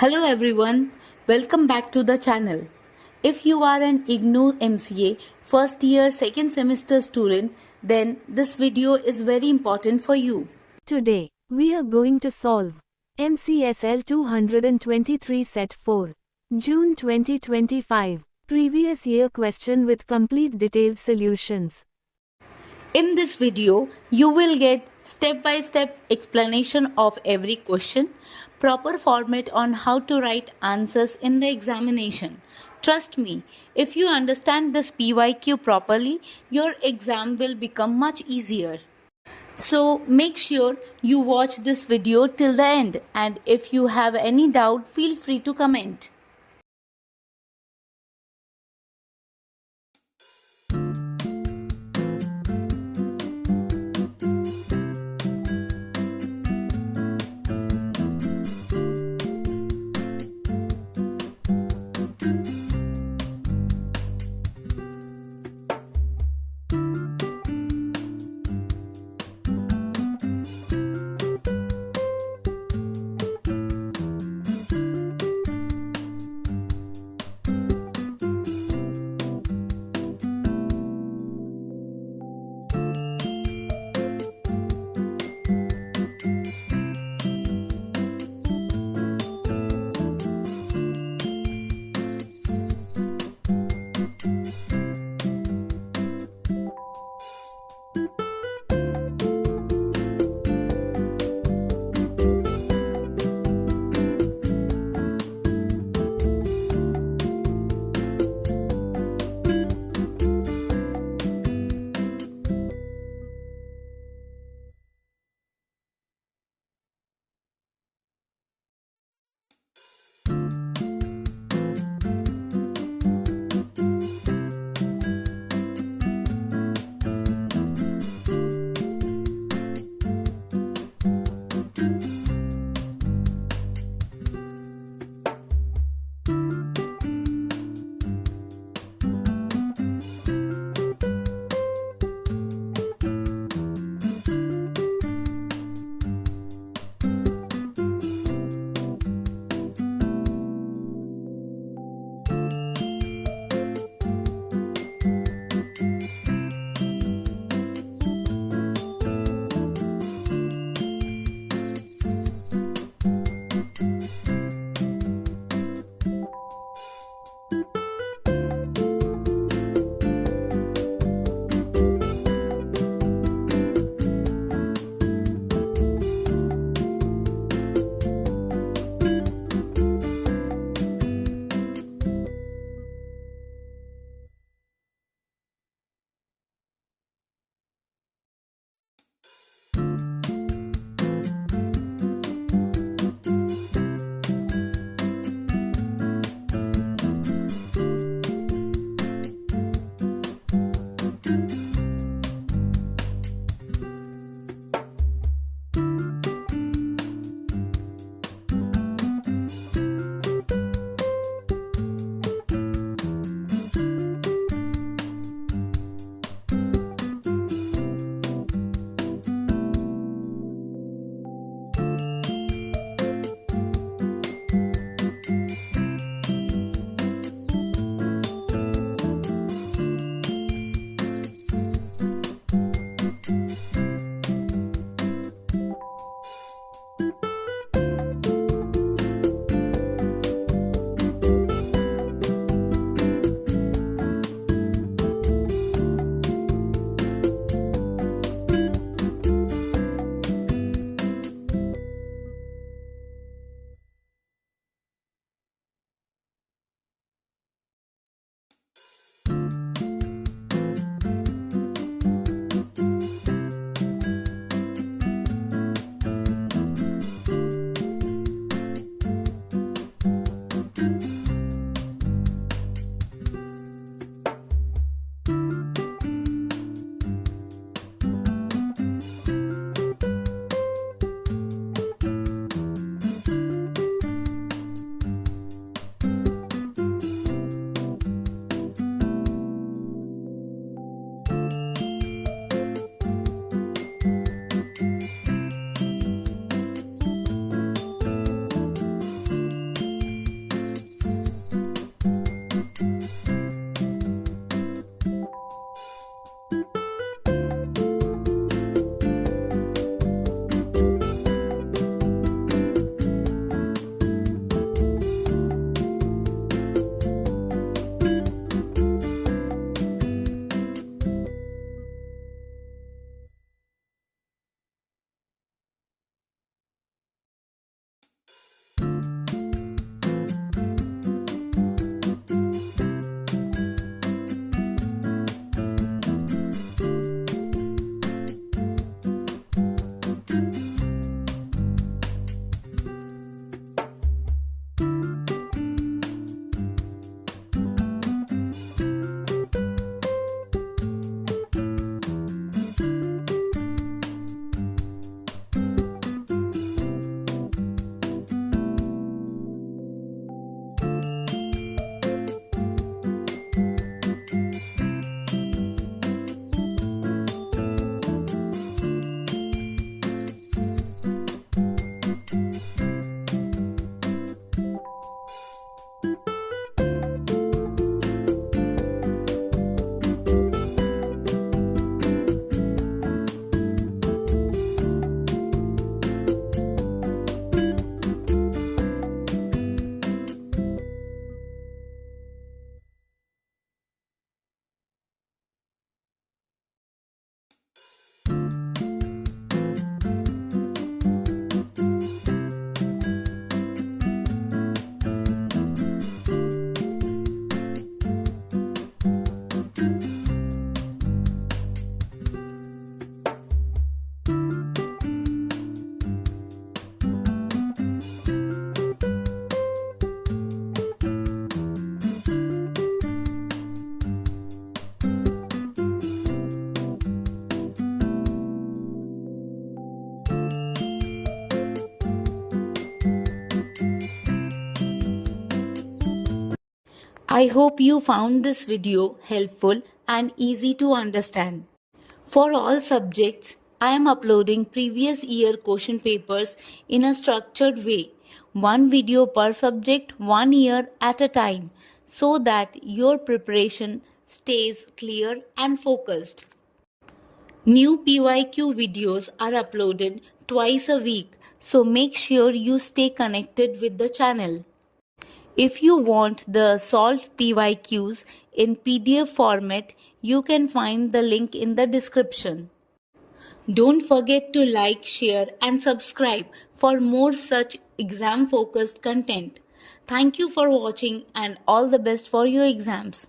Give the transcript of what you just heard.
Hello everyone, welcome back to the channel. If you are an IGNOU MCA first year second semester student, then this video is very important for you. Today, we are going to solve MCSL-223 Set 4, June 2025, previous year question with complete detailed solutions. In this video, you will get step-by-step explanation of every question, proper format on how to write answers in the examination. Trust me, if you understand this PYQ properly, your exam will become much easier. So make sure you watch this video till the end, and if you have any doubt, feel free to comment. I hope you found this video helpful and easy to understand. For all subjects, I am uploading previous year question papers in a structured way, one video per subject, 1 year at a time, so that your preparation stays clear and focused. New PYQ videos are uploaded twice a week, so make sure you stay connected with the channel. If you want the solved PYQs in PDF format, you can find the link in the description. Don't forget to like, share, and subscribe for more such exam focused content. Thank you for watching and all the best for your exams.